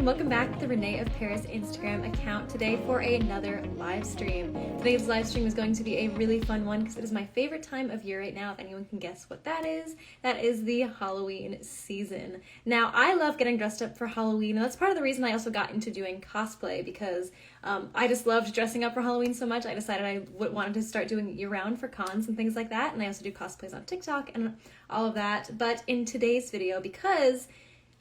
welcome back to the René of Paris Instagram account today for another live stream. Today's live stream is going to be a really fun one because it is my favorite time of year right now. If anyone can guess what that is the Halloween season. Now, I love getting dressed up for Halloween, and that's part of the reason I also got into doing cosplay because I just loved dressing up for Halloween so much. I decided I wanted to start doing it year-round for cons and things like that, and I also do cosplays on TikTok and all of that. But in today's video, because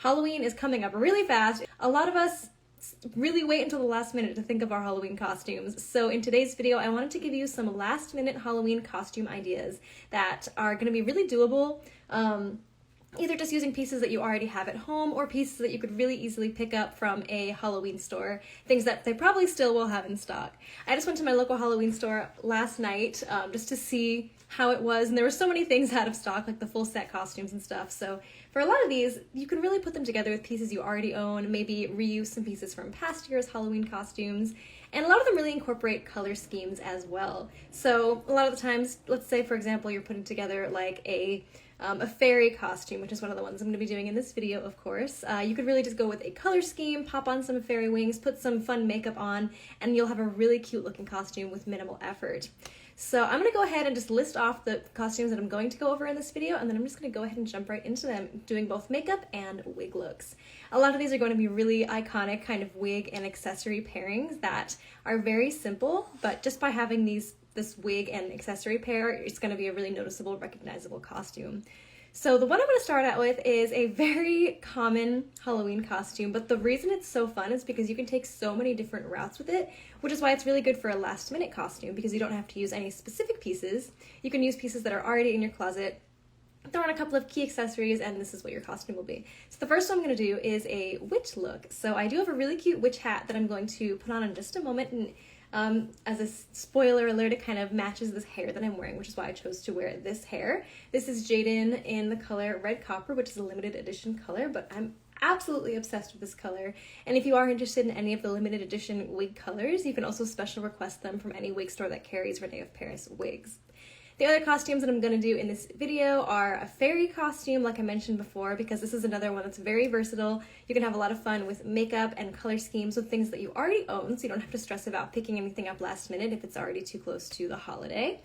Halloween is coming up really fast, a lot of us really wait until the last minute to think of our Halloween costumes. So in today's video, I wanted to give you some last minute Halloween costume ideas that are going to be really doable, either just using pieces that you already have at home or pieces that you could really easily pick up from a Halloween store, things that they probably still will have in stock. I just went to my local Halloween store last night just to see how it was, and there were so many things out of stock, like the full set costumes and stuff. So for a lot of these, you can really put them together with pieces you already own, maybe reuse some pieces from past year's Halloween costumes, and a lot of them really incorporate color schemes as well. So a lot of the times, let's say for example, you're putting together like a fairy costume, which is one of the ones I'm going to be doing in this video, of course. You could really just go with a color scheme, pop on some fairy wings, put some fun makeup on, and you'll have a really cute looking costume with minimal effort. So I'm going to go ahead and just list off the costumes that I'm going to go over in this video, and then I'm just going to go ahead and jump right into them, doing both makeup and wig looks. A lot of these are going to be really iconic kind of wig and accessory pairings that are very simple, but just by having this wig and accessory pair, it's going to be a really noticeable, recognizable costume. So the one I'm going to start out with is a very common Halloween costume, but the reason it's so fun is because you can take so many different routes with it, which is why it's really good for a last minute costume because you don't have to use any specific pieces. You can use pieces that are already in your closet, throw on a couple of key accessories, and this is what your costume will be. So the first one I'm going to do is a witch look. So I do have a really cute witch hat that I'm going to put on in just a moment, and as a spoiler alert, it kind of matches this hair that I'm wearing, which is why I chose to wear this hair. This is Jaden in the color Red Copper, which is a limited edition color, but I'm absolutely obsessed with this color. And if you are interested in any of the limited edition wig colors, you can also special request them from any wig store that carries René of Paris wigs. The other costumes that I'm going to do in this video are a fairy costume, like I mentioned before, because this is another one that's very versatile. You can have a lot of fun with makeup and color schemes with things that you already own, so you don't have to stress about picking anything up last minute if it's already too close to the holiday.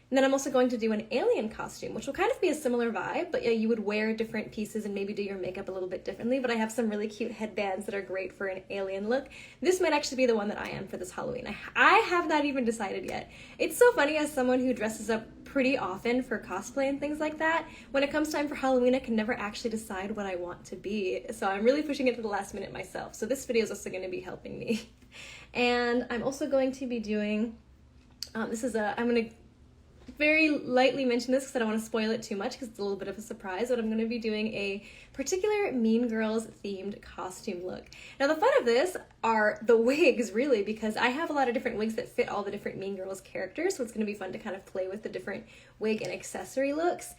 And then I'm also going to do an alien costume, which will kind of be a similar vibe, but yeah, you would wear different pieces and maybe do your makeup a little bit differently, but I have some really cute headbands that are great for an alien look. This might actually be the one that I am for this Halloween. I have not even decided yet. It's so funny as someone who dresses up pretty often for cosplay and things like that. When it comes time for Halloween, I can never actually decide what I want to be, so I'm really pushing it to the last minute myself. So this video is also going to be helping me. And I'm also going to be doing, I'm going to very lightly mention this because I don't want to spoil it too much because it's a little bit of a surprise, but I'm going to be doing a particular Mean Girls themed costume look. Now the fun of this are the wigs, really, because I have a lot of different wigs that fit all the different Mean Girls characters, so it's going to be fun to kind of play with the different wig and accessory looks.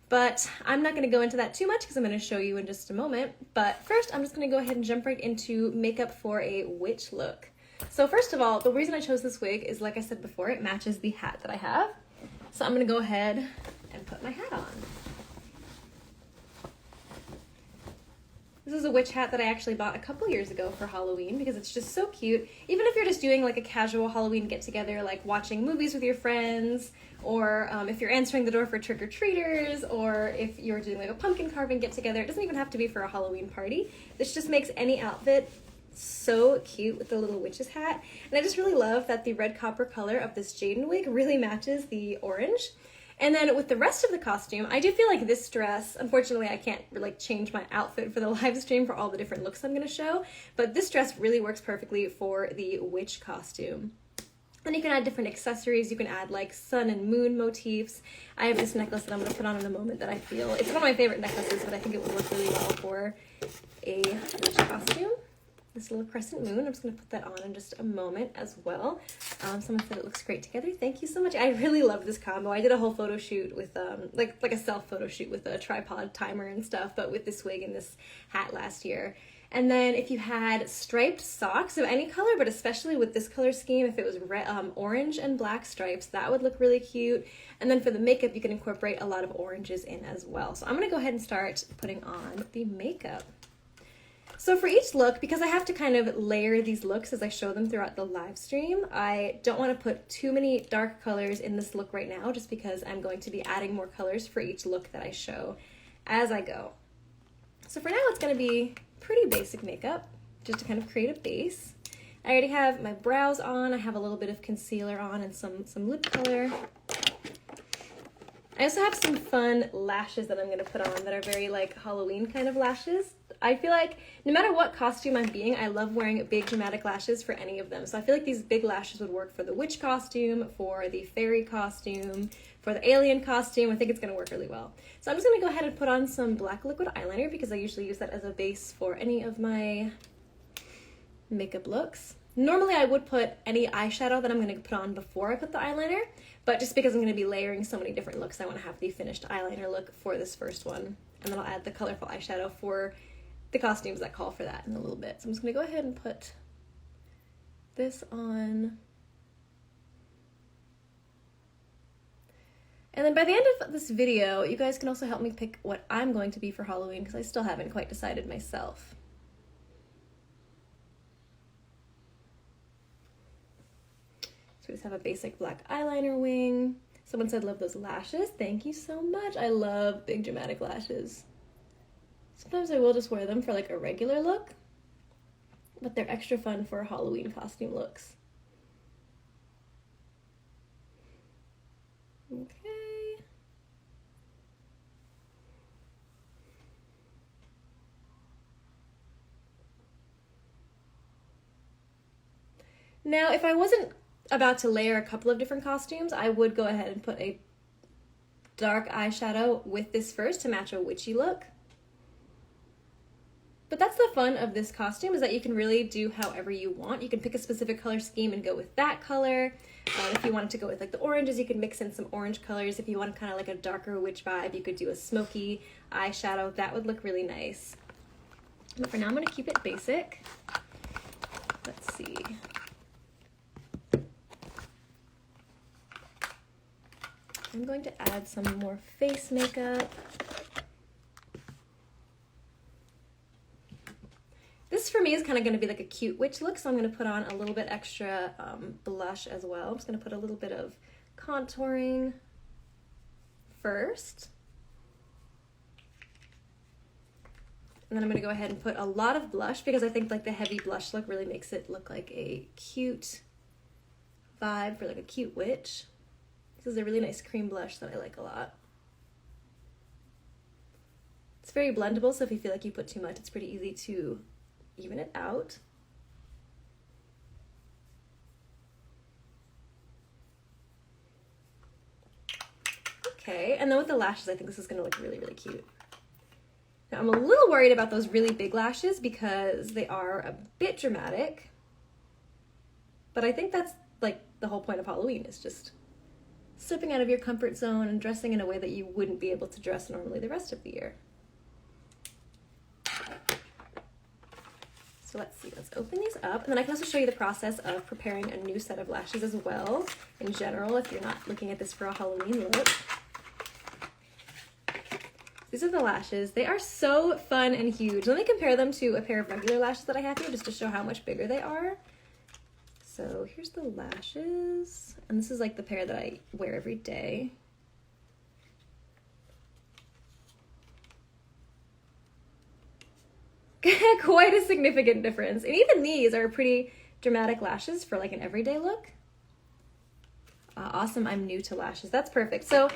But I'm not going to go into that too much because I'm going to show you in just a moment. But first, I'm just going to go ahead and jump right into makeup for a witch look. So first of all, the reason I chose this wig is, like I said before, it matches the hat that I have. So I'm going to go ahead and put my hat on. This is a witch hat that I actually bought a couple years ago for Halloween because it's just so cute. Even if you're just doing like a casual Halloween get-together, like watching movies with your friends, or if you're answering the door for trick-or-treaters, or if you're doing like a pumpkin carving get-together, it doesn't even have to be for a Halloween party. This just makes any outfit so cute with the little witch's hat. And I just really love that the red copper color of this Jaden wig really matches the orange. And then with the rest of the costume, I do feel like this dress, unfortunately I can't like change my outfit for the live stream for all the different looks I'm going to show, but this dress really works perfectly for the witch costume. Then you can add different accessories. You can add like sun and moon motifs. I have this necklace that I'm going to put on in a moment that I feel, it's one of my favorite necklaces, but I think it would work really well for a witch costume. This little crescent moon, I'm just going to put that on in just a moment as well. Someone said it looks great together. Thank you so much. I really love this combo. I did a whole photo shoot with, like a self photo shoot with a tripod timer and stuff, but with this wig and this hat last year. And then if you had striped socks of any color, but especially with this color scheme, if it was orange and black stripes, that would look really cute. And then for the makeup, you can incorporate a lot of oranges in as well. So I'm going to go ahead and start putting on the makeup. So for each look, because I have to kind of layer these looks as I show them throughout the live stream, I don't want to put too many dark colors in this look right now, just because I'm going to be adding more colors for each look that I show as I go. So for now, it's going to be pretty basic makeup, just to kind of create a base. I already have my brows on, I have a little bit of concealer on and some lip color. I also have some fun lashes that I'm going to put on that are very like Halloween kind of lashes. I feel like no matter what costume I'm being, I love wearing big dramatic lashes for any of them. So I feel like these big lashes would work for the witch costume, for the fairy costume, for the alien costume. I think it's going to work really well. So I'm just going to go ahead and put on some black liquid eyeliner because I usually use that as a base for any of my makeup looks. Normally I would put any eyeshadow that I'm going to put on before I put the eyeliner, but just because I'm going to be layering so many different looks, I want to have the finished eyeliner look for this first one. And then I'll add the colorful eyeshadow for the costumes that call for that in a little bit. So I'm just going to go ahead and put this on. And then by the end of this video, you guys can also help me pick what I'm going to be for Halloween because I still haven't quite decided myself. So we just have a basic black eyeliner wing. Someone said, love those lashes. Thank you so much. I love big dramatic lashes. Sometimes I will just wear them for like a regular look, but they're extra fun for Halloween costume looks. Okay. Now, if I wasn't about to layer a couple of different costumes, I would go ahead and put a dark eyeshadow with this first to match a witchy look. But that's the fun of this costume, is that you can really do however you want. You can pick a specific color scheme and go with that color. If you wanted to go with like the oranges, you could mix in some orange colors. If you want kind of like a darker witch vibe, you could do a smoky eyeshadow. That would look really nice. But for now, I'm going to keep it basic. Let's see. I'm going to add some more face makeup. This for me is kind of going to be like a cute witch look, so I'm going to put on a little bit extra blush as well. I'm just going to put a little bit of contouring first. And then I'm going to go ahead and put a lot of blush because I think like the heavy blush look really makes it look like a cute vibe for like a cute witch. This is a really nice cream blush that I like a lot. It's very blendable, so if you feel like you put too much, it's pretty easy to even it out. Okay, and then with the lashes, I think this is going to look really, really cute. Now, I'm a little worried about those really big lashes because they are a bit dramatic, but I think that's like the whole point of Halloween, is just stepping out of your comfort zone and dressing in a way that you wouldn't be able to dress normally the rest of the year. So let's see, let's open these up. And then I can also show you the process of preparing a new set of lashes as well, in general, if you're not looking at this for a Halloween look. These are the lashes. They are so fun and huge. Let me compare them to a pair of regular lashes that I have here just to show how much bigger they are. So here's the lashes, and this is like the pair that I wear every day. Quite a significant difference. And even these are pretty dramatic lashes for like an everyday look. Awesome, I'm new to lashes. That's perfect. So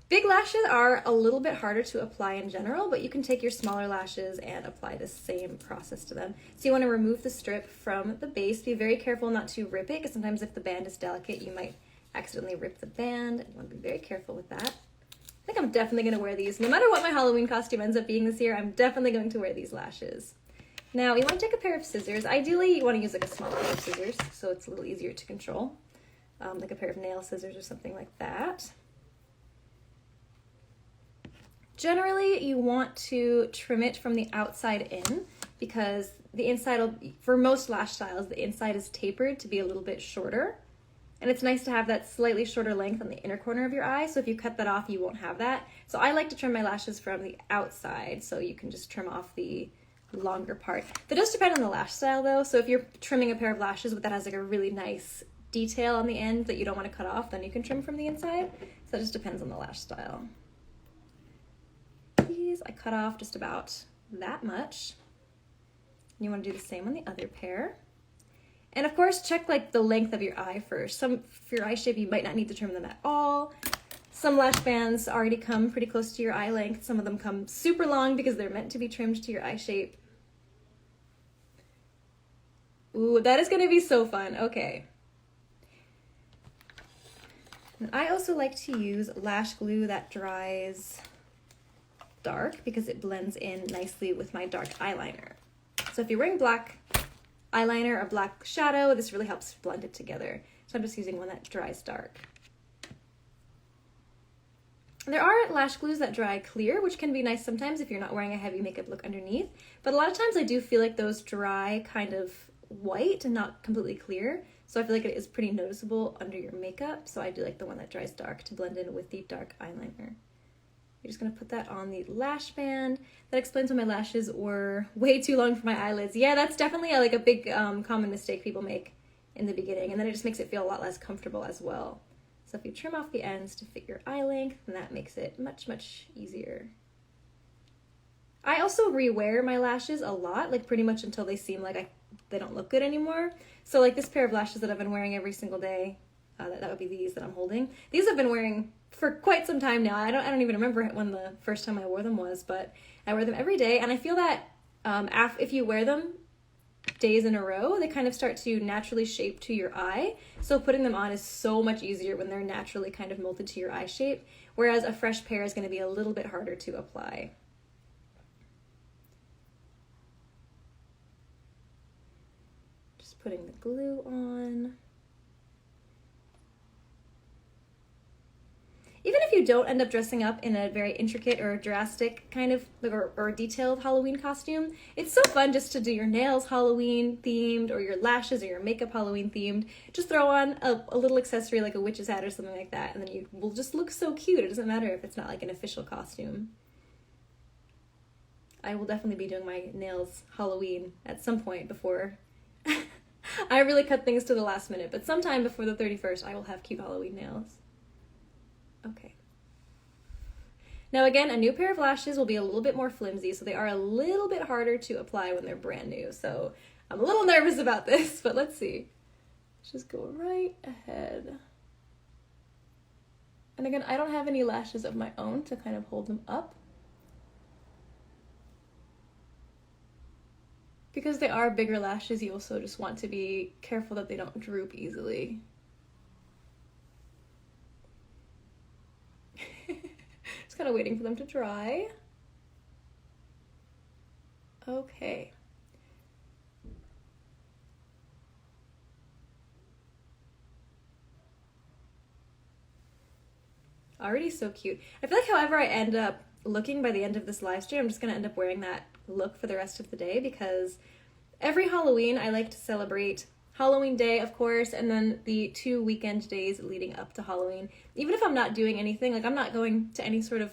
big lashes are a little bit harder to apply in general, but you can take your smaller lashes and apply the same process to them. So you want to remove the strip from the base. Be very careful not to rip it, because sometimes if the band is delicate, you might accidentally rip the band. You want to be very careful with that. I think I'm definitely going to wear these. No matter what my Halloween costume ends up being this year, I'm definitely going to wear these lashes. Now, you want to take a pair of scissors. Ideally, you want to use like a small pair of scissors, so it's a little easier to control. Like a pair of nail scissors or something like that. Generally, you want to trim it from the outside in, because the inside, for most lash styles, the inside is tapered to be a little bit shorter. And it's nice to have that slightly shorter length on the inner corner of your eye, so if you cut that off, you won't have that. So I like to trim my lashes from the outside, so you can just trim off the longer part. That does depend on the lash style though. So if you're trimming a pair of lashes that has like a really nice detail on the end that you don't want to cut off, then you can trim from the inside. So that just depends on the lash style. These I cut off just about that much. And you want to do the same on the other pair. And of course, check like the length of your eye first. For your eye shape, you might not need to trim them at all. Some lash bands already come pretty close to your eye length. Some of them come super long because they're meant to be trimmed to your eye shape. Ooh, that is going to be so fun. Okay. And I also like to use lash glue that dries dark because it blends in nicely with my dark eyeliner. So if you're wearing black eyeliner or black shadow, this really helps blend it together. So I'm just using one that dries dark. There are lash glues that dry clear, which can be nice sometimes if you're not wearing a heavy makeup look underneath. But a lot of times I do feel like those dry kind of white and not completely clear. So I feel like it is pretty noticeable under your makeup. So I do like the one that dries dark to blend in with the dark eyeliner. You're just gonna put that on the lash band. That explains why my lashes were way too long for my eyelids. Yeah, that's definitely like a big common mistake people make in the beginning, and then it just makes it feel a lot less comfortable as well. So if you trim off the ends to fit your eye length, then that makes it much, much easier. I also rewear my lashes a lot, like pretty much until they seem like they don't look good anymore. So like this pair of lashes that I've been wearing every single day, that would be these that I'm holding. These I've been wearing for quite some time now. I don't even remember when the first time I wore them was, but I wear them every day, and I feel that if you wear them days in a row, they kind of start to naturally shape to your eye. So putting them on is so much easier when they're naturally kind of molded to your eye shape, whereas a fresh pair is going to be a little bit harder to apply. Just putting the glue on. Even if you don't end up dressing up in a very intricate or drastic kind of or detailed Halloween costume, it's so fun just to do your nails Halloween themed or your lashes or your makeup Halloween themed. Just throw on a little accessory like a witch's hat or something like that, and then you will just look so cute. It doesn't matter if it's not like an official costume. I will definitely be doing my nails Halloween at some point before I really cut things to the last minute, but sometime before the 31st I will have cute Halloween nails. Okay. Now again, a new pair of lashes will be a little bit more flimsy, so they are a little bit harder to apply when they're brand new. So I'm a little nervous about this, but let's see. Let's just go right ahead. And again, I don't have any lashes of my own to kind of hold them up. Because they are bigger lashes, you also just want to be careful that they don't droop easily. Just kind of waiting for them to dry. Okay. Already so cute. I feel like however I end up looking by the end of this live stream, I'm just going to end up wearing that look for the rest of the day, because every Halloween I like to celebrate Halloween Day, of course, and then the 2 weekend days leading up to Halloween. Even if I'm not doing anything, like I'm not going to any sort of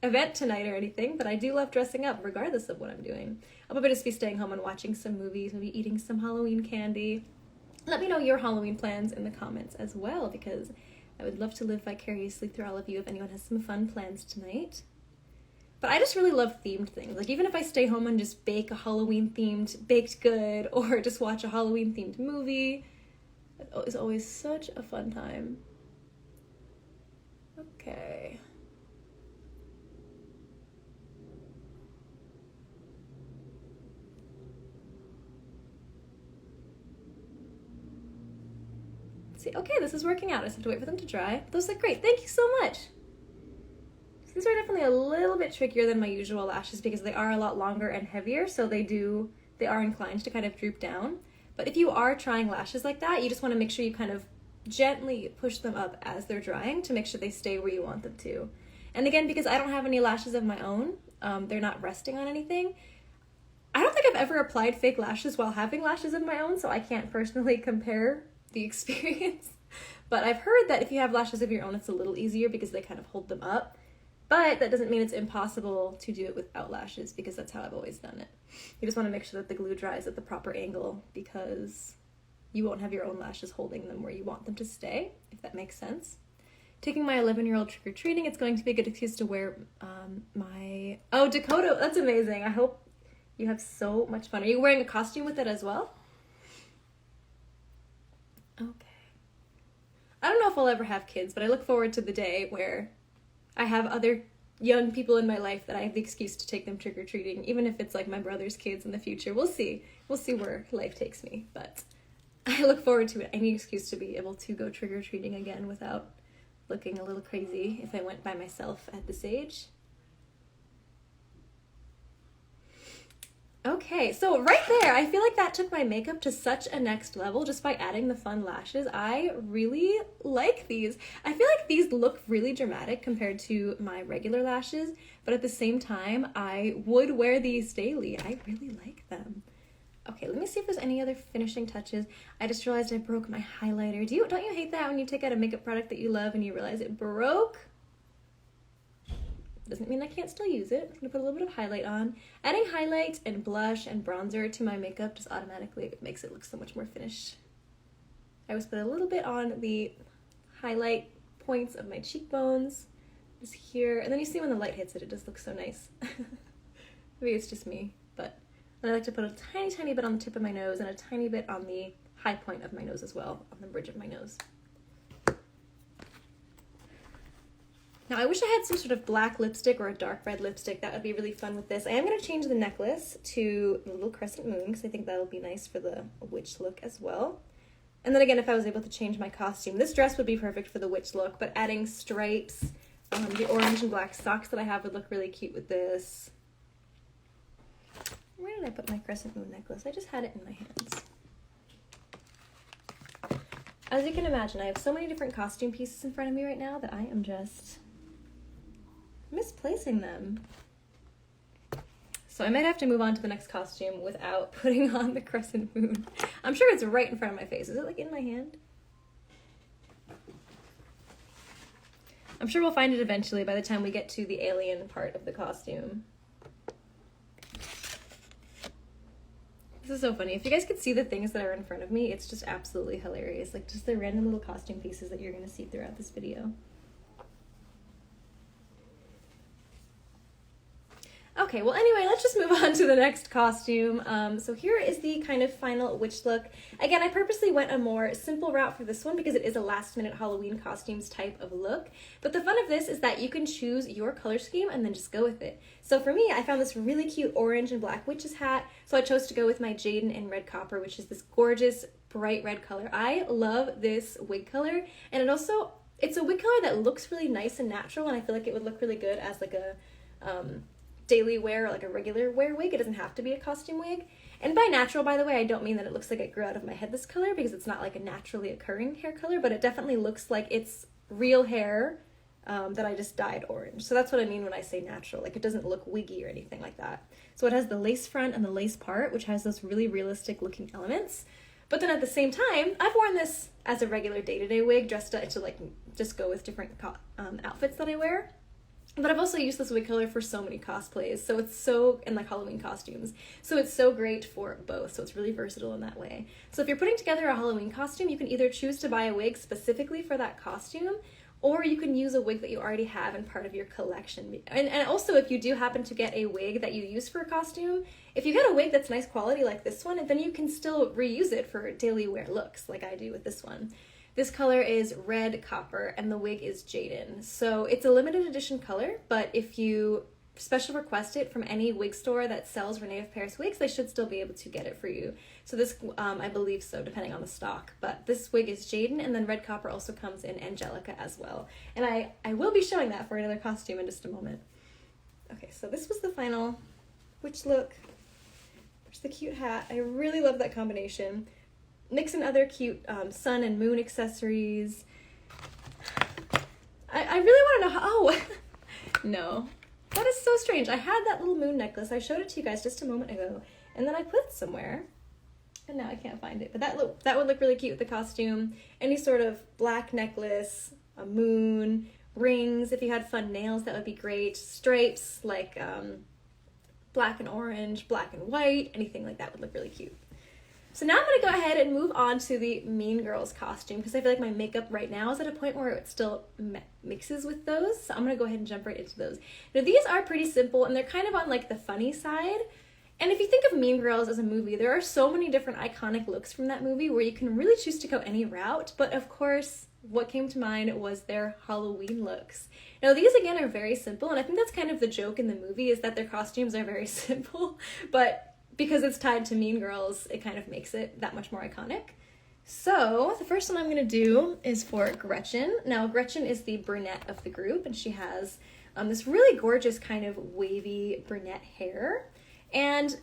event tonight or anything, but I do love dressing up regardless of what I'm doing. I'll probably just be staying home and watching some movies, maybe eating some Halloween candy. Let me know your Halloween plans in the comments as well, because I would love to live vicariously through all of you if anyone has some fun plans tonight. But I just really love themed things. Like even if I stay home and just bake a Halloween themed baked good or just watch a Halloween themed movie, it's always such a fun time. Okay. Let's see. Okay, this is working out. I just have to wait for them to dry. Those look great. Thank you so much. These are definitely a little bit trickier than my usual lashes because they are a lot longer and heavier, so they are inclined to kind of droop down. But if you are trying lashes like that, you just want to make sure you kind of gently push them up as they're drying to make sure they stay where you want them to. And again, because I don't have any lashes of my own, they're not resting on anything. I don't think I've ever applied fake lashes while having lashes of my own, so I can't personally compare the experience. But I've heard that if you have lashes of your own, it's a little easier because they kind of hold them up. But that doesn't mean it's impossible to do it without lashes, because that's how I've always done it. You just want to make sure that the glue dries at the proper angle, because you won't have your own lashes holding them where you want them to stay, if that makes sense. Taking my 11-year-old trick-or-treating, it's going to be a good excuse to wear my... Oh, Dakota, that's amazing. I hope you have so much fun. Are you wearing a costume with it as well? Okay. I don't know if I'll ever have kids, but I look forward to the day where I have other young people in my life that I have the excuse to take them trick-or-treating, even if it's like my brother's kids in the future. We'll see. We'll see where life takes me, but I look forward to it. Any excuse to be able to go trick-or-treating again without looking a little crazy if I went by myself at this age. Okay, so right there, I feel like that took my makeup to such a next level just by adding the fun lashes. I really like these. I feel like these look really dramatic compared to my regular lashes, but at the same time, I would wear these daily. I really like them. Okay, let me see if there's any other finishing touches. I just realized I broke my highlighter. Don't you hate that when you take out a makeup product that you love and you realize it broke? Doesn't mean I can't still use it. I'm gonna put a little bit of highlight on. Adding highlight and blush and bronzer to my makeup just automatically makes it look so much more finished. I always put a little bit on the highlight points of my cheekbones, just here. And then you see when the light hits it, it just looks so nice. Maybe it's just me, but I like to put a tiny, tiny bit on the tip of my nose and a tiny bit on the high point of my nose as well, on the bridge of my nose. Now I wish I had some sort of black lipstick or a dark red lipstick. That would be really fun with this. I am going to change the necklace to the little crescent moon because I think that'll be nice for the witch look as well. And then again, if I was able to change my costume, this dress would be perfect for the witch look, but adding stripes, the orange and black socks that I have would look really cute with this. Where did I put my crescent moon necklace? I just had it in my hands. As you can imagine, I have so many different costume pieces in front of me right now that I am just misplacing them. So I might have to move on to the next costume without putting on the crescent moon. I'm sure it's right in front of my face. Is it like in my hand? I'm sure we'll find it eventually by the time we get to the alien part of the costume. This is so funny. If you guys could see the things that are in front of me, it's just absolutely hilarious. Like just the random little costume pieces that you're going to see throughout this video. Okay, well anyway, let's just move on to the next costume. So here is the kind of final witch look. Again, I purposely went a more simple route for this one because it is a last-minute Halloween costumes type of look. But the fun of this is that you can choose your color scheme and then just go with it. So for me, I found this really cute orange and black witch's hat, so I chose to go with my Jaden in red copper, which is this gorgeous bright red color. I love this wig color, and it's a wig color that looks really nice and natural, and I feel like it would look really good as like a daily wear or like a regular wear wig. It doesn't have to be a costume wig. And by natural, by the way, I don't mean that it looks like it grew out of my head this color, because it's not like a naturally occurring hair color, but it definitely looks like it's real hair that I just dyed orange. So that's what I mean when I say natural. Like it doesn't look wiggy or anything like that. So it has the lace front and the lace part, which has those really realistic looking elements. But then at the same time, I've worn this as a regular day-to-day wig, dressed to like just go with different outfits that I wear. But I've also used this wig color for so many cosplays, so it's so, and like Halloween costumes, so it's so great for both, so it's really versatile in that way. So if you're putting together a Halloween costume, you can either choose to buy a wig specifically for that costume, or you can use a wig that you already have in part of your collection. And also, if you do happen to get a wig that you use for a costume, if you get a wig that's nice quality like this one, then you can still reuse it for daily wear looks, like I do with this one. This color is red copper and the wig is Jaden. So it's a limited edition color, but if you special request it from any wig store that sells René of Paris wigs, they should still be able to get it for you. So this, I believe so, depending on the stock. But this wig is Jaden, and then red copper also comes in Angelica as well. And I will be showing that for another costume in just a moment. Okay, so this was the final witch look. There's the cute hat. I really love that combination. Mix in other cute sun and moon accessories. I really want to know how, oh, no. That is so strange. I had that little moon necklace. I showed it to you guys just a moment ago, and then I put it somewhere, and now I can't find it. But that would look really cute with the costume. Any sort of black necklace, a moon, rings. If you had fun nails, that would be great. Stripes, like black and orange, black and white, anything like that would look really cute. So now I'm going to go ahead and move on to the Mean Girls costume, because I feel like my makeup right now is at a point where it still mixes with those. So I'm going to go ahead and jump right into those. Now these are pretty simple, and they're kind of on like the funny side. And if you think of Mean Girls as a movie, there are so many different iconic looks from that movie where you can really choose to go any route. But of course, what came to mind was their Halloween looks. Now these again are very simple, and I think that's kind of the joke in the movie, is that their costumes are very simple, but because it's tied to Mean Girls, it kind of makes it that much more iconic. So the first one I'm going to do is for Gretchen. Now Gretchen is the brunette of the group, and she has this really gorgeous kind of wavy brunette hair. And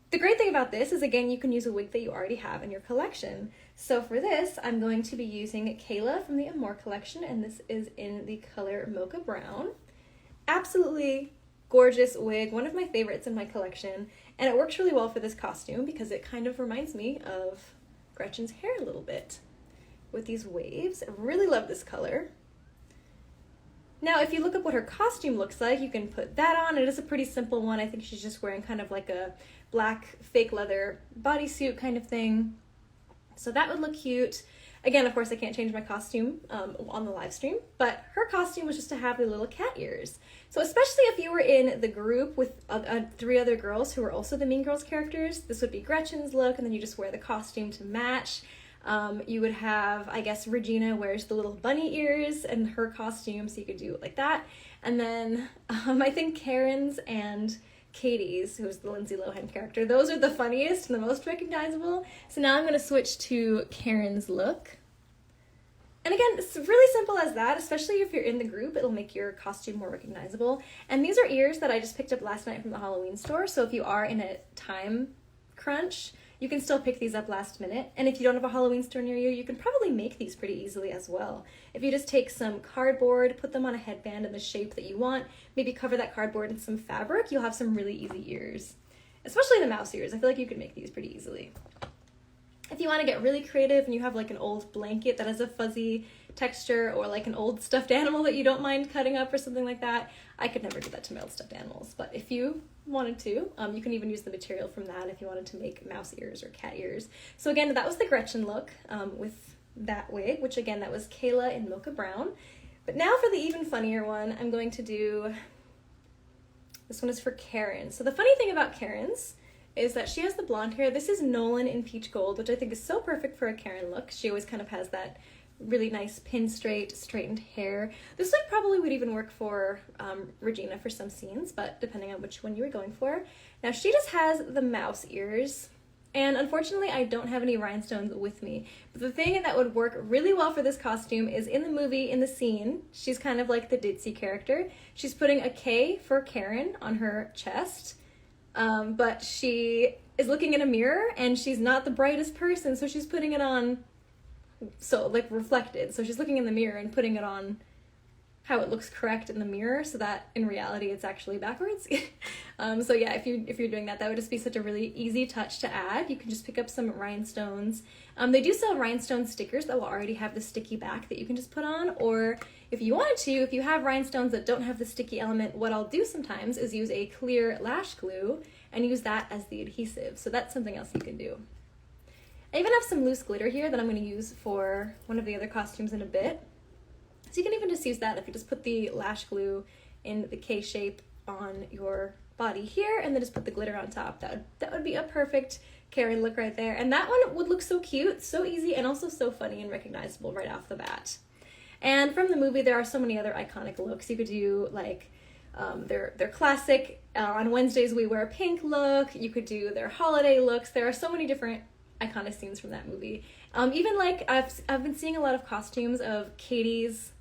the great thing about this is, again, you can use a wig that you already have in your collection. So for this, I'm going to be using Kayla from the Amore Collection, and this is in the color Mocha Brown. Absolutely gorgeous wig, one of my favorites in my collection, and it works really well for this costume because it kind of reminds me of Gretchen's hair a little bit with these waves. I really love this color. Now, if you look up what her costume looks like, you can put that on. It is a pretty simple one. I think she's just wearing kind of like a black fake leather bodysuit kind of thing. So that would look cute. Again, of course, I can't change my costume on the live stream, but her costume was just to have the little cat ears. So especially if you were in the group with 3 other girls who were also the Mean Girls characters, this would be Gretchen's look, and then you just wear the costume to match. You would have, I guess, Regina wears the little bunny ears and her costume, so you could do it like that. And then I think Karen's and Katie's, who's the Lindsay Lohan character, those are the funniest and the most recognizable. So now I'm going to switch to Karen's look. And again, it's really simple as that, especially if you're in the group, it'll make your costume more recognizable. And these are ears that I just picked up last night from the Halloween store, so if you are in a time crunch, you can still pick these up last minute. And if you don't have a Halloween store near you, you can probably make these pretty easily as well. If you just take some cardboard, put them on a headband in the shape that you want, maybe cover that cardboard in some fabric, you'll have some really easy ears. Especially the mouse ears. I feel like you could make these pretty easily. If you want to get really creative and you have like an old blanket that has a fuzzy texture, or like an old stuffed animal that you don't mind cutting up or something like that, I could never do that to my old stuffed animals, but if you wanted to, you can even use the material from that if you wanted to make mouse ears or cat ears. So again, that was the Gretchen look with that wig, which again, that was Kayla in Mocha Brown. But now for the even funnier one, I'm going to do, this one is for Karen. So the funny thing about Karen's is that she has the blonde hair. This is Nolan in Peach Gold, which I think is so perfect for a Karen look. She always kind of has that really nice pin straightened hair. This look probably would even work for Regina for some scenes, but depending on which one you were going for. Now she just has the mouse ears, and unfortunately I don't have any rhinestones with me. But the thing that would work really well for this costume is in the movie, in the scene, she's kind of like the ditzy character. She's putting a K for Karen on her chest, but she is looking in a mirror and she's not the brightest person, so she's putting it on so like reflected. So she's looking in the mirror and putting it on how it looks correct in the mirror, so that in reality it's actually backwards. So yeah, if you're doing that, that would just be such a really easy touch to add. You can just pick up some rhinestones. They do sell rhinestone stickers that will already have the sticky back that you can just put on, or if you wanted to, if you have rhinestones that don't have the sticky element, what I'll do sometimes is use a clear lash glue and use that as the adhesive. So that's something else you can do. I even have some loose glitter here that I'm going to use for one of the other costumes in a bit. So you can even just use that if you just put the lash glue in the K shape on your body here and then just put the glitter on top. That would be a perfect Karen look right there. And that one would look so cute, so easy, and also so funny and recognizable right off the bat. And from the movie, there are so many other iconic looks. You could do like their classic, on Wednesdays we wear pink look. You could do their holiday looks. There are so many different iconic scenes from that movie. Even like I've been seeing a lot of costumes of Katie's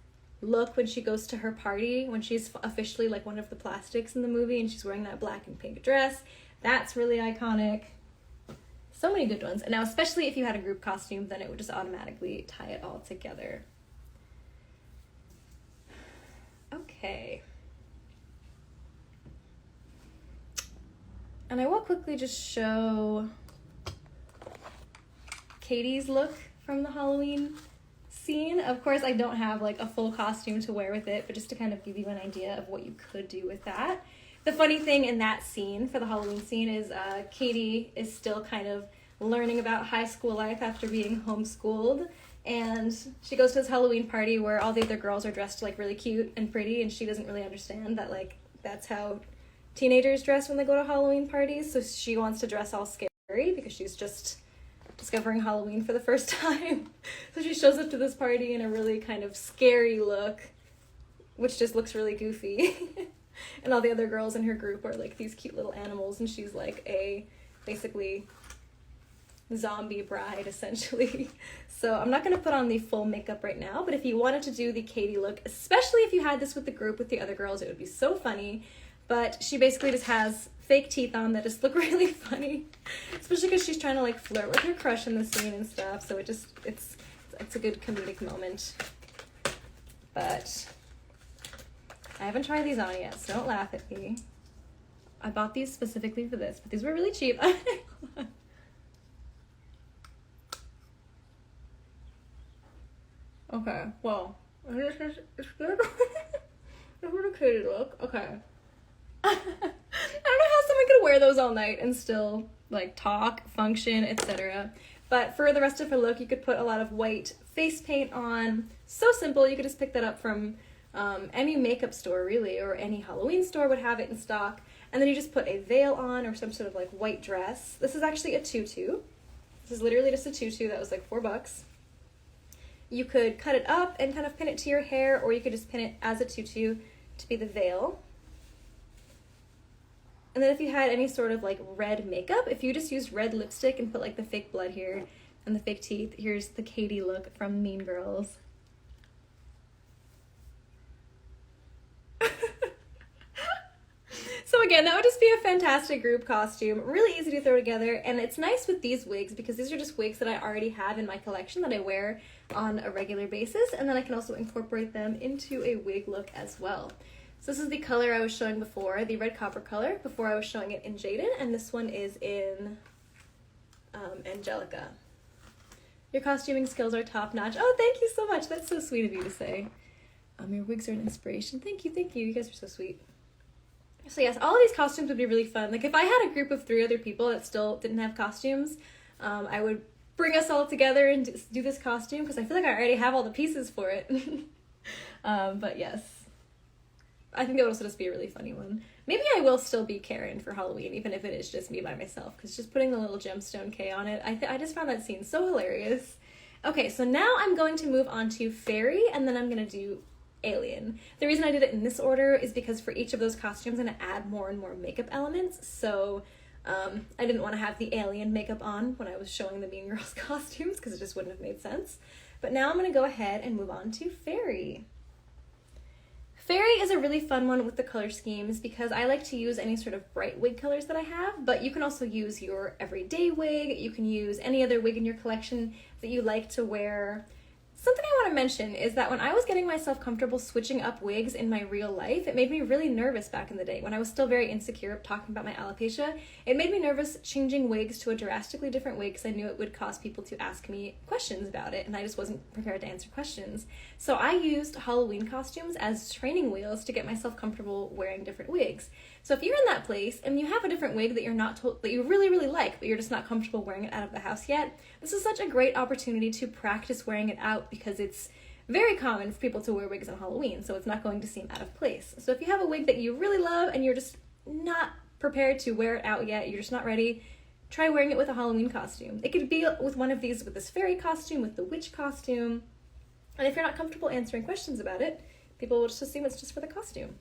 look when she goes to her party, when she's officially like one of the plastics in the movie and she's wearing that black and pink dress. That's really iconic. So many good ones. And now especially if you had a group costume, then it would just automatically tie it all together. Okay. And I will quickly just show Katie's look from the Halloween scene. Of course, I don't have like a full costume to wear with it, but just to kind of give you an idea of what you could do with that. The funny thing in that scene, for the Halloween scene, is Katie is still kind of learning about high school life after being homeschooled, and she goes to this Halloween party where all the other girls are dressed like really cute and pretty, and she doesn't really understand that like that's how teenagers dress when they go to Halloween parties. So she wants to dress all scary because she's just discovering Halloween for the first time. So she shows up to this party in a really kind of scary look, which just looks really goofy. And all the other girls in her group are like these cute little animals, and she's like a basically zombie bride essentially. So I'm not going to put on the full makeup right now, but if you wanted to do the Katie look, especially if you had this with the group with the other girls, it would be so funny. But she basically just has fake teeth on that just look really funny, especially because she's trying to like flirt with her crush in the scene and stuff. So it's a good comedic moment. But I haven't tried these on yet, so don't laugh at me. I bought these specifically for this, but these were really cheap. Okay, well, it's good. It's what a Katie look. Okay. I don't know how someone could wear those all night and still like talk, function, etc. But for the rest of her look, you could put a lot of white face paint on. So simple. You could just pick that up from any makeup store really, or any Halloween store would have it in stock. And then you just put a veil on or some sort of like white dress. This is actually a tutu. This is literally just a tutu that was like $4. You could cut it up and kind of pin it to your hair, or you could just pin it as a tutu to be the veil. And then if you had any sort of like red makeup, if you just used red lipstick and put like the fake blood here and the fake teeth, here's the Katie look from Mean Girls. So again, that would just be a fantastic group costume, really easy to throw together, and it's nice with these wigs because these are just wigs that I already have in my collection that I wear on a regular basis, and then I can also incorporate them into a wig look as well. So this is the color I was showing before, the red copper color, before I was showing it in Jaden, and this one is in Angelica. Your costuming skills are top notch. Oh, thank you so much. That's so sweet of you to say. Your wigs are an inspiration. Thank you, thank you. You guys are so sweet. So yes, all of these costumes would be really fun. Like if I had a group of 3 other people that still didn't have costumes, I would bring us all together and do this costume because I feel like I already have all the pieces for it. But yes, I think that would also just be a really funny one. Maybe I will still be Karen for Halloween, even if it is just me by myself, because just putting the little gemstone K on it, I just found that scene so hilarious. Okay, so now I'm going to move on to Fairy, and then I'm going to do Alien. The reason I did it in this order is because for each of those costumes I'm going to add more and more makeup elements, so I didn't want to have the Alien makeup on when I was showing the Mean Girls costumes because it just wouldn't have made sense. But now I'm going to go ahead and move on to Fairy. Fairy is a really fun one with the color schemes because I like to use any sort of bright wig colors that I have, but you can also use your everyday wig, you can use any other wig in your collection that you like to wear. Something I want to mention is that when I was getting myself comfortable switching up wigs in my real life, it made me really nervous back in the day. When I was still very insecure talking about my alopecia, it made me nervous changing wigs to a drastically different wig because I knew it would cause people to ask me questions about it, and I just wasn't prepared to answer questions. So I used Halloween costumes as training wheels to get myself comfortable wearing different wigs. So if you're in that place and you have a different wig that that you really, really like, but you're just not comfortable wearing it out of the house yet, this is such a great opportunity to practice wearing it out because it's very common for people to wear wigs on Halloween, so it's not going to seem out of place. So if you have a wig that you really love and you're just not prepared to wear it out yet, you're just not ready, try wearing it with a Halloween costume. It could be with one of these, with this fairy costume, with the witch costume, and if you're not comfortable answering questions about it, people will just assume it's just for the costume.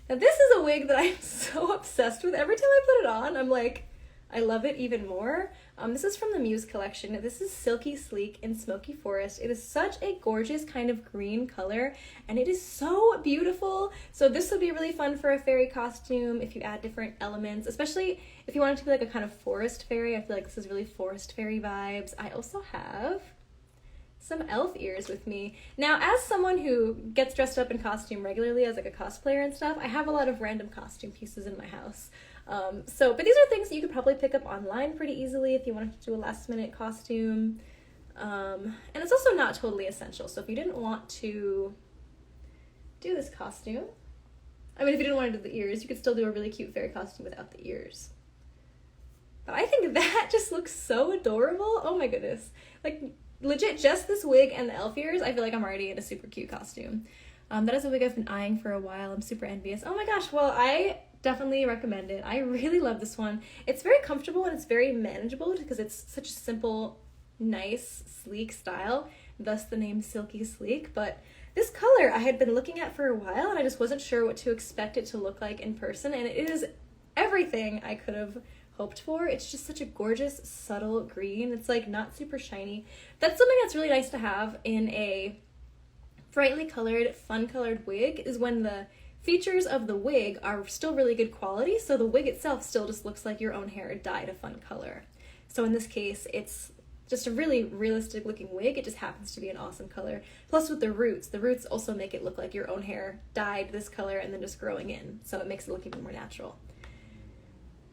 Now this is a wig that I'm so obsessed with. Every time I put it on, I'm like, I love it even more. This is from the Muse collection. This is Silky Sleek in Smoky Forest. It is such a gorgeous kind of green color, and it is so beautiful. So this would be really fun for a fairy costume if you add different elements, especially if you want it to be like a kind of forest fairy. I feel like this is really forest fairy vibes. I also have some elf ears with me. Now, as someone who gets dressed up in costume regularly as like a cosplayer and stuff, I have a lot of random costume pieces in my house. But these are things that you could probably pick up online pretty easily if you wanted to do a last minute costume. And it's also not totally essential. So if you didn't want to do this costume, I mean, if you didn't want to do the ears, you could still do a really cute fairy costume without the ears. But I think that just looks so adorable. Oh my goodness. Like, legit, just this wig and the elf ears, I feel like I'm already in a super cute costume. That is a wig I've been eyeing for a while. I'm super envious. Oh my gosh, well, I definitely recommend it. I really love this one. It's very comfortable and it's very manageable because it's such a simple, nice, sleek style, thus the name Silky Sleek. But this color I had been looking at for a while and I just wasn't sure what to expect it to look like in person, and it is everything I could have hoped for. It's just such a gorgeous, subtle green. It's like not super shiny. That's something that's really nice to have in a brightly colored, fun colored wig, is when the features of the wig are still really good quality, so the wig itself still just looks like your own hair dyed a fun color. So in this case, it's just a really realistic looking wig. It just happens to be an awesome color. Plus with the roots also make it look like your own hair dyed this color and then just growing in, so it makes it look even more natural.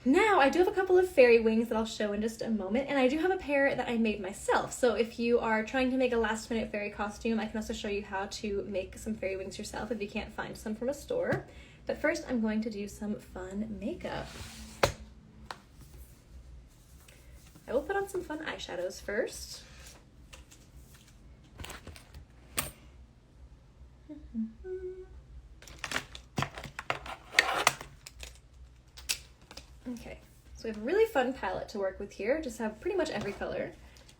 Now, I do have a couple of fairy wings that I'll show in just a moment, and I do have a pair that I made myself. So if you are trying to make a last-minute fairy costume, I can also show you how to make some fairy wings yourself if you can't find some from a store. But first, I'm going to do some fun makeup. I will put on some fun eyeshadows first. Okay, so we have a really fun palette to work with here. Just have pretty much every color.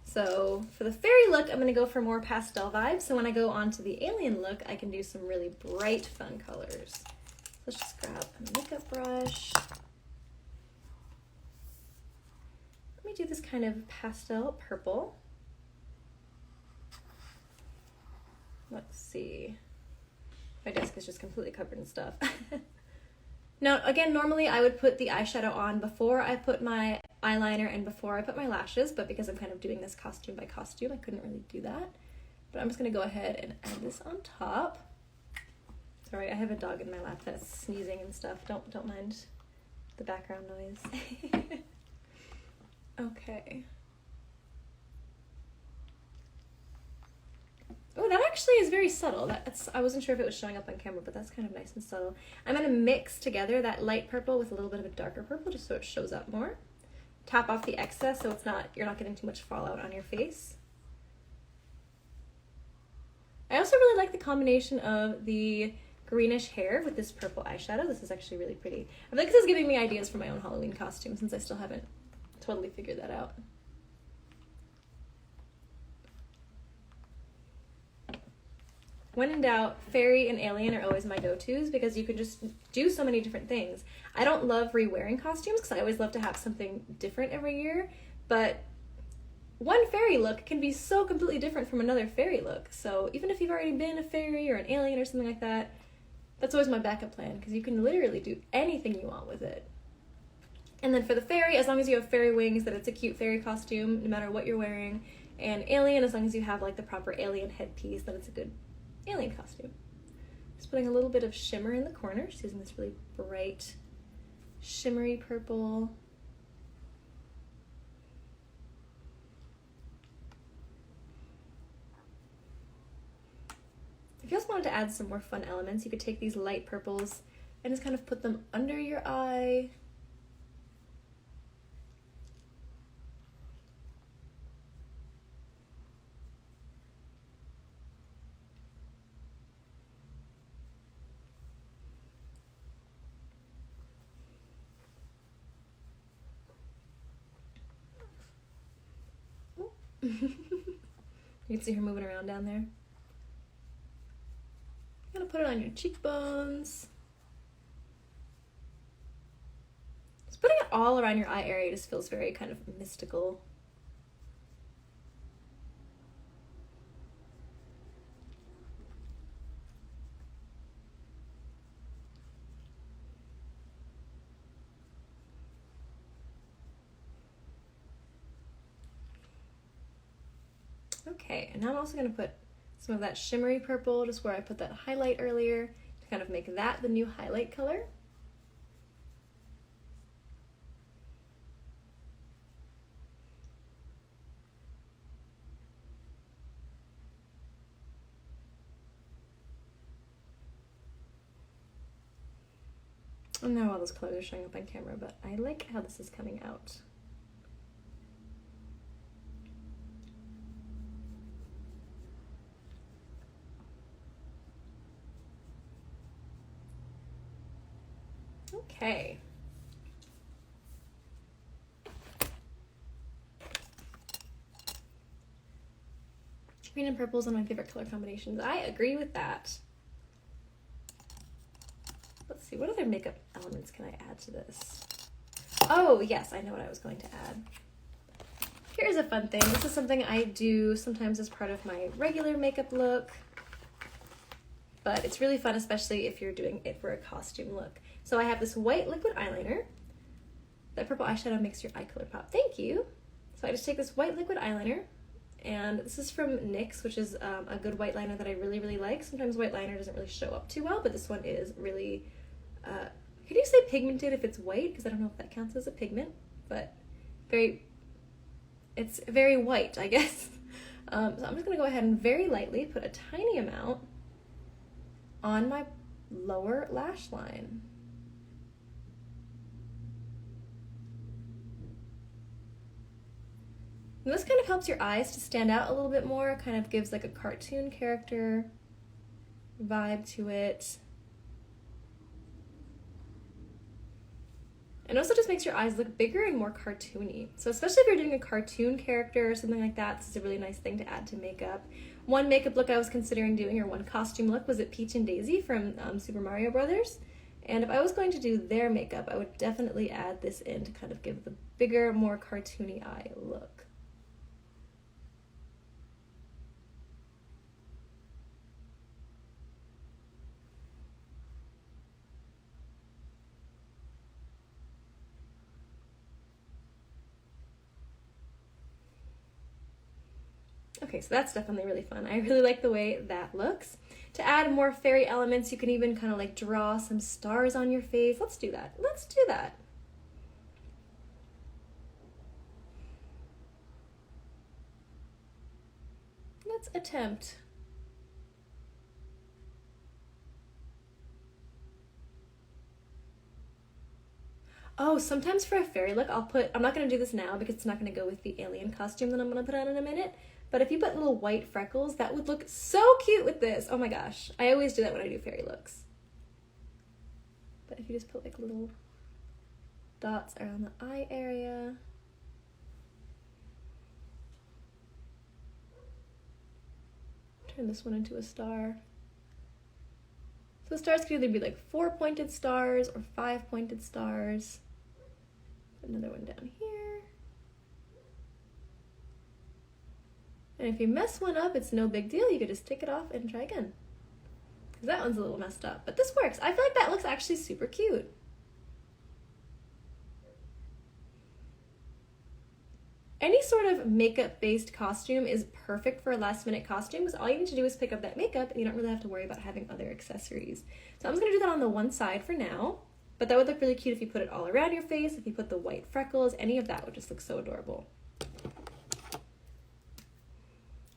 So for the fairy look, I'm going to go for more pastel vibes. So when I go on to the alien look, I can do some really bright, fun colors. Let's just grab a makeup brush. Let me do this kind of pastel purple. Let's see. My desk is just completely covered in stuff. Now, again, normally I would put the eyeshadow on before I put my eyeliner and before I put my lashes, but because I'm kind of doing this costume by costume, I couldn't really do that. But I'm just going to go ahead and add this on top. Sorry, I have a dog in my lap that's sneezing and stuff. Don't mind the background noise. Okay. Oh, that actually is very subtle. I wasn't sure if it was showing up on camera, but that's kind of nice and subtle. I'm going to mix together that light purple with a little bit of a darker purple just so it shows up more. Tap off the excess so you're not getting too much fallout on your face. I also really like the combination of the greenish hair with this purple eyeshadow. This is actually really pretty. I feel like this is giving me ideas for my own Halloween costume since I still haven't totally figured that out. When in doubt, fairy and alien are always my go-tos because you can just do so many different things. I don't love re-wearing costumes because I always love to have something different every year, but one fairy look can be so completely different from another fairy look. So even if you've already been a fairy or an alien or something like that, that's always my backup plan because you can literally do anything you want with it. And then for the fairy, as long as you have fairy wings, that it's a cute fairy costume no matter what you're wearing. And alien, as long as you have like the proper alien headpiece, then it's a good alien costume. Just putting a little bit of shimmer in the corner, just using this really bright shimmery purple. If you also wanted to add some more fun elements, you could take these light purples and just kind of put them under your eye. You can see her moving around down there. I'm gonna put it on your cheekbones. Just putting it all around your eye area just feels very kind of mystical. Okay, and now I'm also going to put some of that shimmery purple just where I put that highlight earlier to kind of make that the new highlight color. I don't know how all those colors are showing up on camera, but I like how this is coming out. Okay. Green and purple is one of my favorite color combinations. I agree with that. Let's see, what other makeup elements can I add to this? Oh, yes, I know what I was going to add. Here's a fun thing. This is something I do sometimes as part of my regular makeup look, but it's really fun, especially if you're doing it for a costume look. So I have this white liquid eyeliner. That purple eyeshadow makes your eye color pop. Thank you. So I just take this white liquid eyeliner, and this is from NYX, which is a good white liner that I really, really like. Sometimes white liner doesn't really show up too well, but this one is really, can you say pigmented if it's white? Because I don't know if that counts as a pigment, but it's very white, I guess. So I'm just gonna go ahead and very lightly put a tiny amount on my lower lash line. And this kind of helps your eyes to stand out a little bit more, kind of gives like a cartoon character vibe to it. And also just makes your eyes look bigger and more cartoony. So especially if you're doing a cartoon character or something like that, this is a really nice thing to add to makeup. One makeup look I was considering doing, or one costume look, was it Peach and Daisy from Super Mario Brothers. And if I was going to do their makeup, I would definitely add this in to kind of give the bigger, more cartoony eye look. Okay, so that's definitely really fun. I really like the way that looks. To add more fairy elements, you can even kind of like draw some stars on your face. Let's do that. Let's do that. Let's attempt. Oh, sometimes for a fairy look, I'm not going to do this now because it's not going to go with the alien costume that I'm going to put on in a minute. But if you put little white freckles, that would look so cute with this. Oh my gosh. I always do that when I do fairy looks. But if you just put like little dots around the eye area. Turn this one into a star. So the stars could either be like 4 pointed stars or 5 pointed stars. Put another one down here. And if you mess one up, it's no big deal. You could just take it off and try again. Because that one's a little messed up. But this works. I feel like that looks actually super cute. Any sort of makeup-based costume is perfect for a last-minute costume because all you need to do is pick up that makeup and you don't really have to worry about having other accessories. So I'm just going to do that on the one side for now. But that would look really cute if you put it all around your face, if you put the white freckles, any of that would just look so adorable.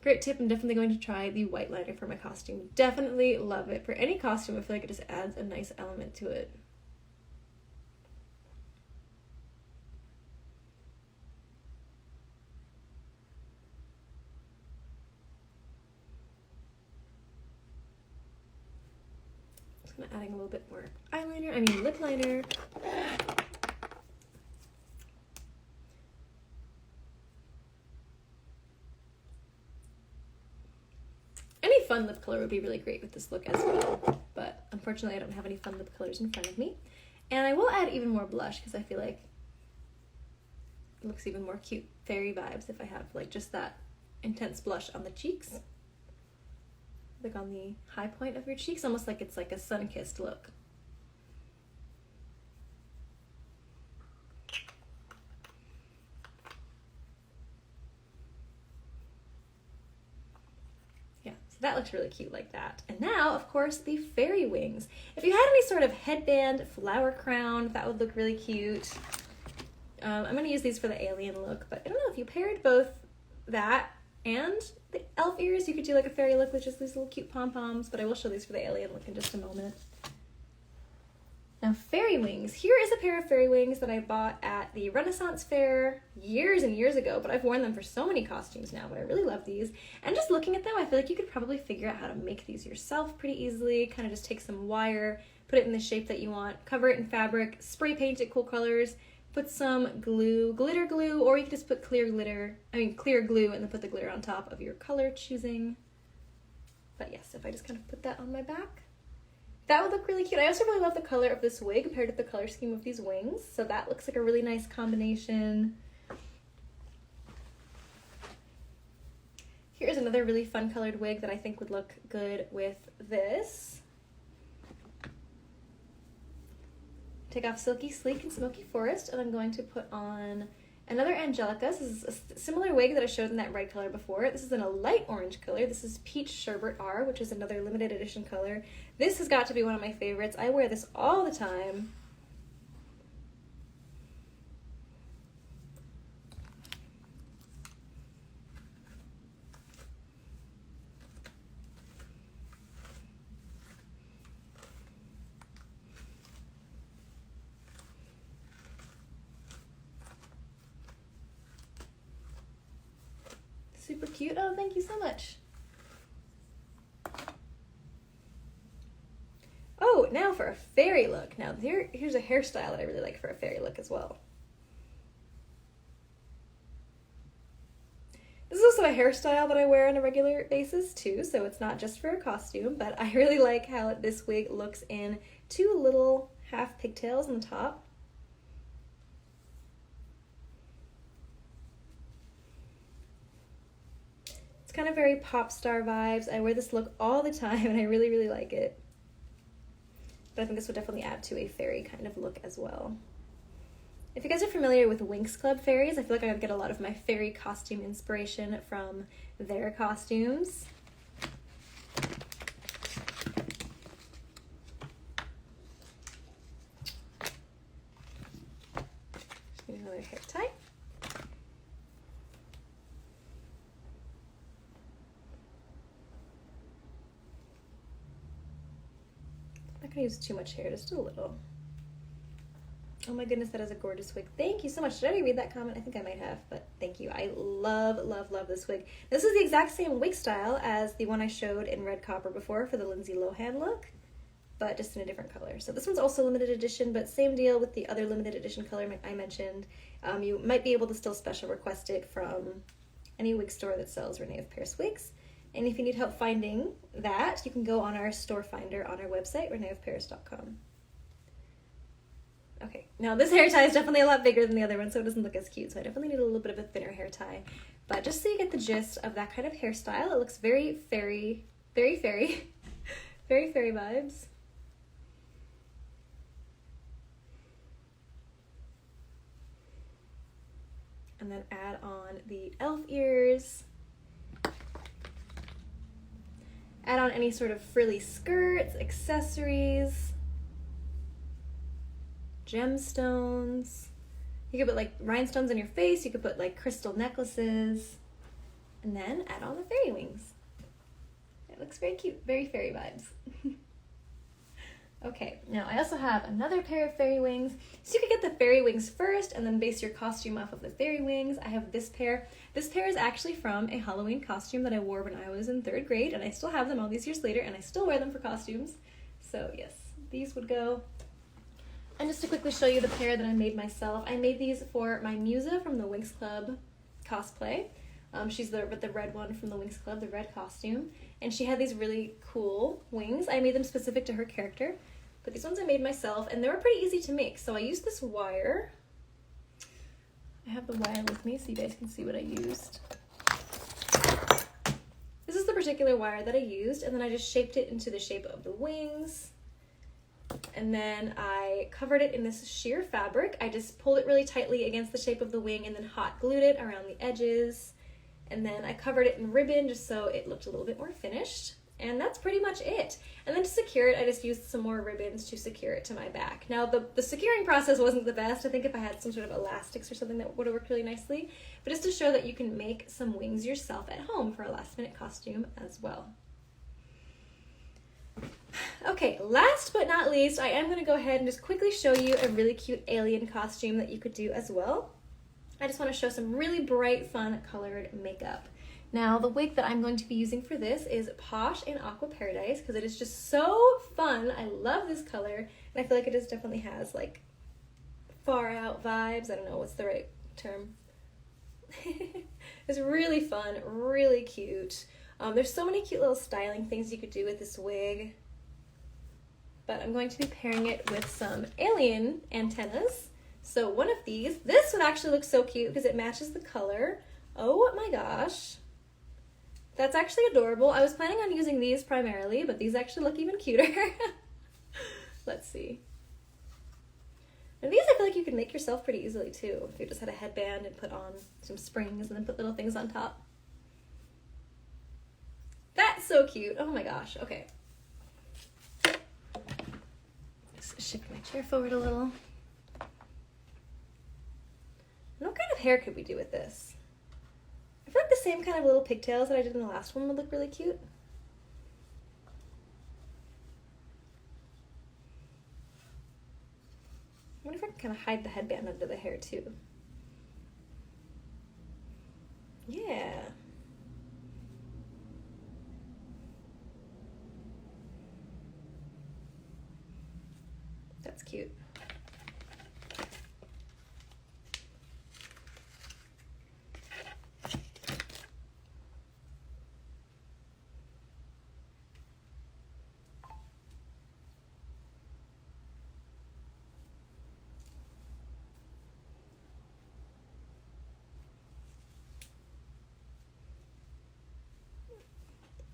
Great tip, I'm definitely going to try the white liner for my costume. Definitely love it. For any costume, I feel like it just adds a nice element to it. Just gonna adding a little bit more lip liner. Fun lip color would be really great with this look as well, but unfortunately I don't have any fun lip colors in front of me. And I will add even more blush because I feel like it looks even more cute fairy vibes if I have like just that intense blush on the cheeks, like on the high point of your cheeks, almost like it's like a sun-kissed look. That looks really cute like that. And now, of course, the fairy wings. If you had any sort of headband, flower crown, that would look really cute. I'm going to use these for the alien look, but I don't know, if you paired both that and the elf ears, you could do like a fairy look with just these little cute pom-poms, but I will show these for the alien look in just a moment. Now, fairy wings. Here is a pair of fairy wings that I bought at the Renaissance Fair years and years ago, but I've worn them for so many costumes now, but I really love these. And just looking at them, I feel like you could probably figure out how to make these yourself pretty easily. Kind of just take some wire, put it in the shape that you want, cover it in fabric, spray paint it cool colors, put some glue, glitter glue, or you could just put clear glue, and then put the glitter on top of your color choosing. But yes, if I just kind of put that on my back, that would look really cute. I also really love the color of this wig paired with the color scheme of these wings. So that looks like a really nice combination. Here's another really fun colored wig that I think would look good with this. Take off Silky Sleek and Smoky Forest, and I'm going to put on another Angelica. This is a similar wig that I showed in that red color before. This is in a light orange color. This is Peach Sherbet R, which is another limited edition color. This has got to be one of my favorites. I wear this all the time. Super cute. Oh, thank you so much. Oh, now for a fairy look. Now here's a hairstyle that I really like for a fairy look as well. This is also a hairstyle that I wear on a regular basis too, so it's not just for a costume, but I really like how this wig looks in two little half pigtails on the top. It's kind of very pop star vibes. I wear this look all the time and I really, really like it. But I think this would definitely add to a fairy kind of look as well. If you guys are familiar with Winx Club fairies, I feel like I would get a lot of my fairy costume inspiration from their costumes. Just need another hair tie. I'm not gonna use too much hair, just a little. Oh my goodness, that is a gorgeous wig. Thank you so much. Did I already read that comment? I think I might have, but thank you. I love, love, love this wig. This is the exact same wig style as the one I showed in red copper before for the Lindsay Lohan look, but just in a different color. So this one's also limited edition, but same deal with the other limited edition color I mentioned. You might be able to still special request it from any wig store that sells René of Paris wigs. And if you need help finding that, you can go on our store finder on our website, reneofparis.com. Okay, now this hair tie is definitely a lot bigger than the other one, so it doesn't look as cute. So I definitely need a little bit of a thinner hair tie. But just so you get the gist of that kind of hairstyle, it looks very fairy, very fairy, very fairy vibes. And then add on the elf ears. Add on any sort of frilly skirts, accessories, gemstones. You could put like rhinestones on your face, you could put like crystal necklaces, and then add on the fairy wings. It looks very cute, very fairy vibes. Okay, now I also have another pair of fairy wings. So you could get the fairy wings first and then base your costume off of the fairy wings. I have this pair. This pair is actually from a Halloween costume that I wore when I was in 3rd grade, and I still have them all these years later, and I still wear them for costumes. So yes, these would go. And just to quickly show you the pair that I made myself, I made these for my Musa from the Winx Club cosplay. She's the red one from the Winx Club, the red costume. And she had these really cool wings. I made them specific to her character. But these ones I made myself, and they were pretty easy to make. So I used this wire. I have the wire with me so you guys can see what I used. This is the particular wire that I used, and then I just shaped it into the shape of the wings. And then I covered it in this sheer fabric. I just pulled it really tightly against the shape of the wing and then hot glued it around the edges. And then I covered it in ribbon just so it looked a little bit more finished. And that's pretty much it. And then to secure it, I just used some more ribbons to secure it to my back. Now, the securing process wasn't the best. I think if I had some sort of elastics or something, that would have worked really nicely. But just to show that you can make some wings yourself at home for a last-minute costume as well. Okay, last but not least, I am going to go ahead and just quickly show you a really cute alien costume that you could do as well. I just want to show some really bright, fun, colored makeup. Now, the wig that I'm going to be using for this is Posh in Aqua Paradise because it is just so fun. I love this color, and I feel like it just definitely has like far out vibes. I don't know what's the right term. It's really fun, really cute. There's so many cute little styling things you could do with this wig. But I'm going to be pairing it with some alien antennas. So one of these, this one actually looks so cute because it matches the color. Oh my gosh. That's actually adorable. I was planning on using these primarily, but these actually look even cuter. Let's see. And these I feel like you can make yourself pretty easily too. If you just had a headband and put on some springs and then put little things on top. That's so cute. Oh my gosh. Okay. Just shift my chair forward a little. And what kind of hair could we do with this? I feel like the same kind of little pigtails that I did in the last one would look really cute. I wonder if I can kind of hide the headband under the hair too. Yeah. That's cute.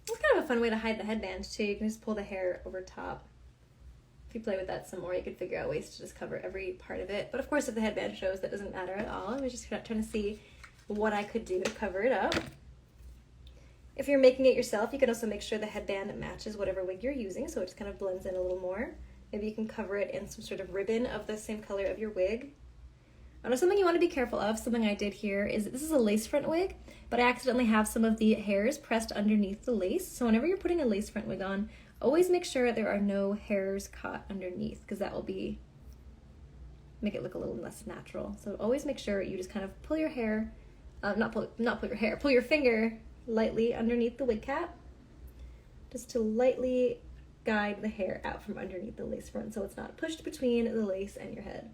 It's kind of a fun way to hide the headband too. You can just pull the hair over top. If you play with that some more, you could figure out ways to just cover every part of it. But of course, if the headband shows, that doesn't matter at all. I was just trying to see what I could do to cover it up. If you're making it yourself, you can also make sure the headband matches whatever wig you're using, so it just kind of blends in a little more. Maybe you can cover it in some sort of ribbon of the same color of your wig. I know something you want to be careful of, something I did here, is this is a lace front wig, but I accidentally have some of the hairs pressed underneath the lace. So whenever you're putting a lace front wig on, always make sure there are no hairs caught underneath, because that will make it look a little less natural. So always make sure you just kind of pull your hair, pull your finger lightly underneath the wig cap, just to lightly guide the hair out from underneath the lace front so it's not pushed between the lace and your head.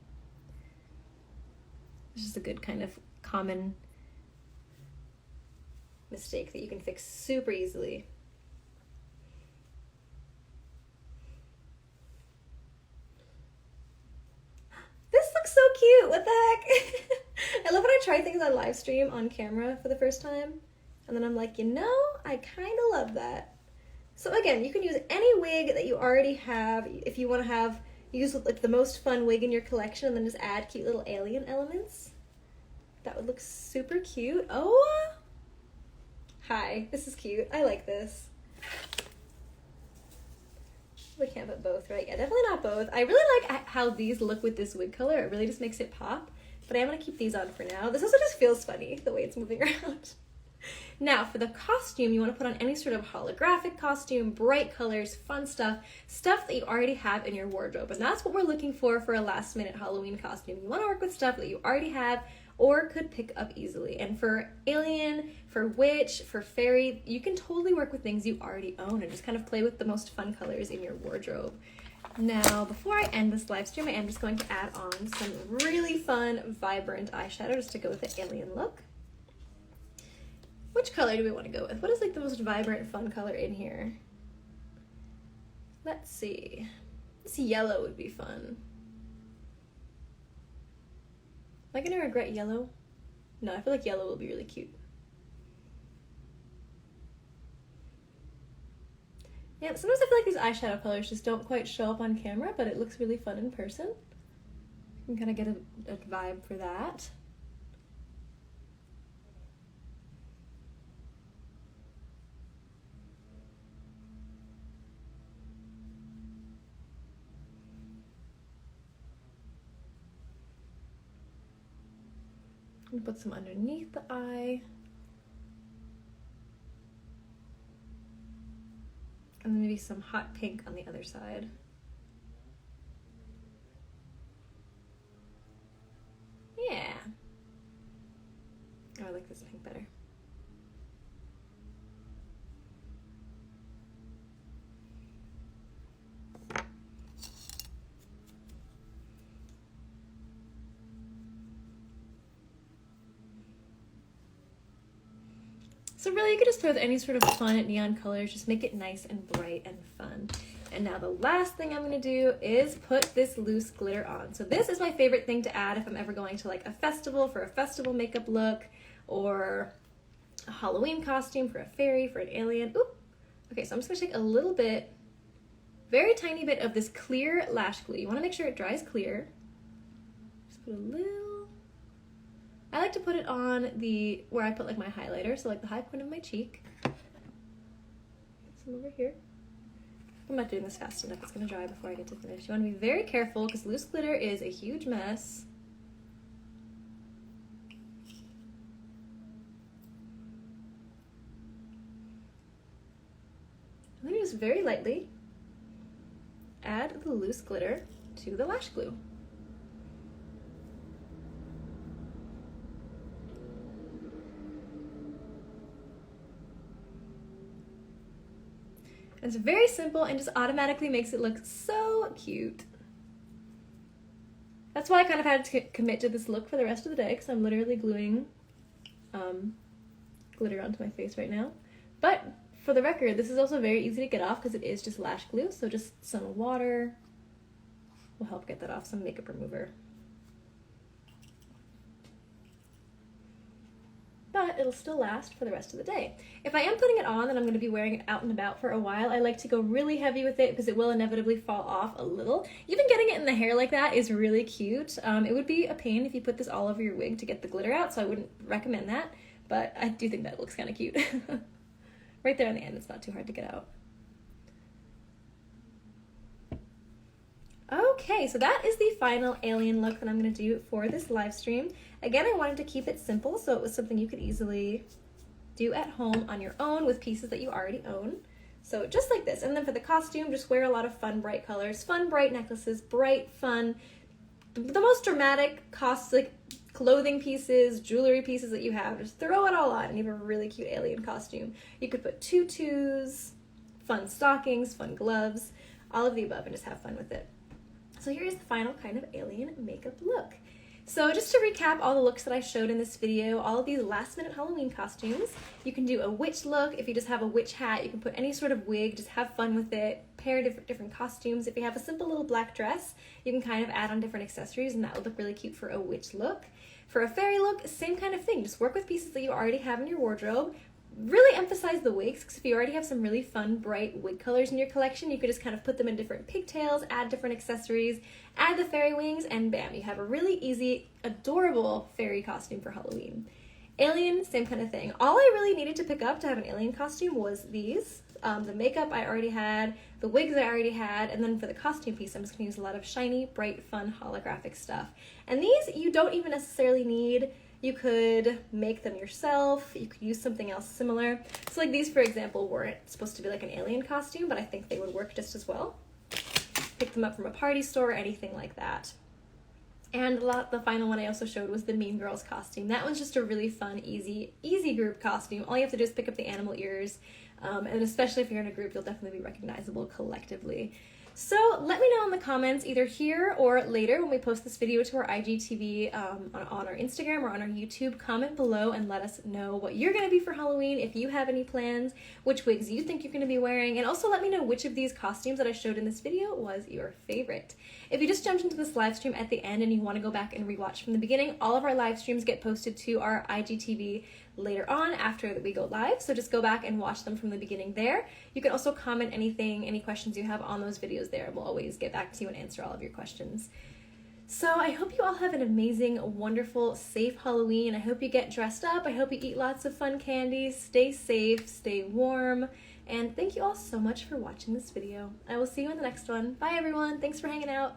It's just a good kind of common mistake that you can fix super easily. This looks so cute, what the heck? I love when I try things on live stream on camera for the first time, and then I'm like, you know, I kind of love that. So again, you can use any wig that you already have. If you want to use like the most fun wig in your collection and then just add cute little alien elements, that would look super cute. Oh, hi, this is cute. I like this. We can't put both, right? Yeah, definitely not both. I really like how these look with this wig color. It really just makes it pop. But I am going to keep these on for now. This also just feels funny, the way it's moving around. Now, for the costume, you want to put on any sort of holographic costume, bright colors, fun stuff that you already have in your wardrobe. And that's what we're looking for a last-minute Halloween costume. You want to work with stuff that you already have or could pick up easily. And for alien, for witch, for fairy, you can totally work with things you already own and just kind of play with the most fun colors in your wardrobe. Now, before I end this live stream, I am just going to add on some really fun, vibrant eyeshadow just to go with the alien look. Which color do we want to go with? What is like the most vibrant, fun color in here? Let's see. This yellow would be fun. Am I gonna regret yellow? No, I feel like yellow will be really cute. Yeah, sometimes I feel like these eyeshadow colors just don't quite show up on camera, but it looks really fun in person. You can kind of get a vibe for that. Put some underneath the eye. And then maybe some hot pink on the other side. Yeah. Oh, I like this pink better. So really, you could just throw any sort of fun neon colors, just make it nice and bright and fun. And now the last thing I'm gonna do is put this loose glitter on. So this is my favorite thing to add if I'm ever going to like a festival for a festival makeup look, or a Halloween costume for a fairy, for an alien. Oop. Okay, so I'm just gonna take a little bit, very tiny bit of this clear lash glue. You wanna make sure it dries clear. Just put a little. I like to put it on the, where I put like my highlighter, so like the high point of my cheek. Get some over here. I'm not doing this fast enough, it's gonna dry before I get to finish. You wanna be very careful because loose glitter is a huge mess. I'm gonna just very lightly add the loose glitter to the lash glue. It's very simple and just automatically makes it look so cute. That's why I kind of had to commit to this look for the rest of the day, because I'm literally gluing glitter onto my face right now. But for the record, this is also very easy to get off because it is just lash glue, so just some water will help get that off, some makeup remover. But it'll still last for the rest of the day. If I am putting it on and I'm going to be wearing it out and about for a while, I like to go really heavy with it because it will inevitably fall off a little. Even getting it in the hair like that is really cute. It would be a pain if you put this all over your wig to get the glitter out, so I wouldn't recommend that, but I do think that looks kind of cute. Right there on the end, it's not too hard to get out. Okay, so that is the final alien look that I'm going to do for this live stream. Again, I wanted to keep it simple, so it was something you could easily do at home on your own with pieces that you already own. So just like this. And then for the costume, just wear a lot of fun, bright colors, fun, bright necklaces, bright, fun, the most dramatic, like clothing pieces, jewelry pieces that you have. Just throw it all on and you have a really cute alien costume. You could put tutus, fun stockings, fun gloves, all of the above, and just have fun with it. So here's the final kind of alien makeup look. So just to recap all the looks that I showed in this video, all of these last minute Halloween costumes, you can do a witch look. If you just have a witch hat, you can put any sort of wig, just have fun with it, pair different costumes. If you have a simple little black dress, you can kind of add on different accessories and that would look really cute for a witch look. For a fairy look, same kind of thing. Just work with pieces that you already have in your wardrobe. Really emphasize the wigs, because if you already have some really fun, bright wig colors in your collection, you could just kind of put them in different pigtails, add different accessories, add the fairy wings, and bam, you have a really easy, adorable fairy costume for Halloween. Alien, same kind of thing. All I really needed to pick up to have an alien costume was these. The makeup I already had, the wigs I already had, and then for the costume piece, I'm just gonna use a lot of shiny, bright, fun, holographic stuff. And these you don't even necessarily need. You could make them yourself, you could use something else similar. So like these, for example, weren't supposed to be like an alien costume, but I think they would work just as well. Pick them up from a party store or anything like that. And the final one I also showed was the Mean Girls costume. That one's just a really fun, easy group costume. All you have to do is pick up the animal ears, and especially if you're in a group, you'll definitely be recognizable collectively. So let me know in the comments either here or later when we post this video to our IGTV on our Instagram or on our YouTube. Comment below and let us know what you're going to be for Halloween, if you have any plans, which wigs you think you're going to be wearing, and also let me know which of these costumes that I showed in this video was your favorite. If you just jumped into this live stream at the end and you want to go back and rewatch from the beginning, all of our live streams get posted to our IGTV later on after we go live, so just go back and watch them from the beginning there. You can also comment anything, any questions you have on those videos there. We'll always get back to you and answer all of your questions. So I hope you all have an amazing, wonderful, safe Halloween. I hope you get dressed up. I hope you eat lots of fun candies. Stay safe, stay warm, and thank you all so much for watching this video. I will see you in the next one. Bye everyone. Thanks for hanging out.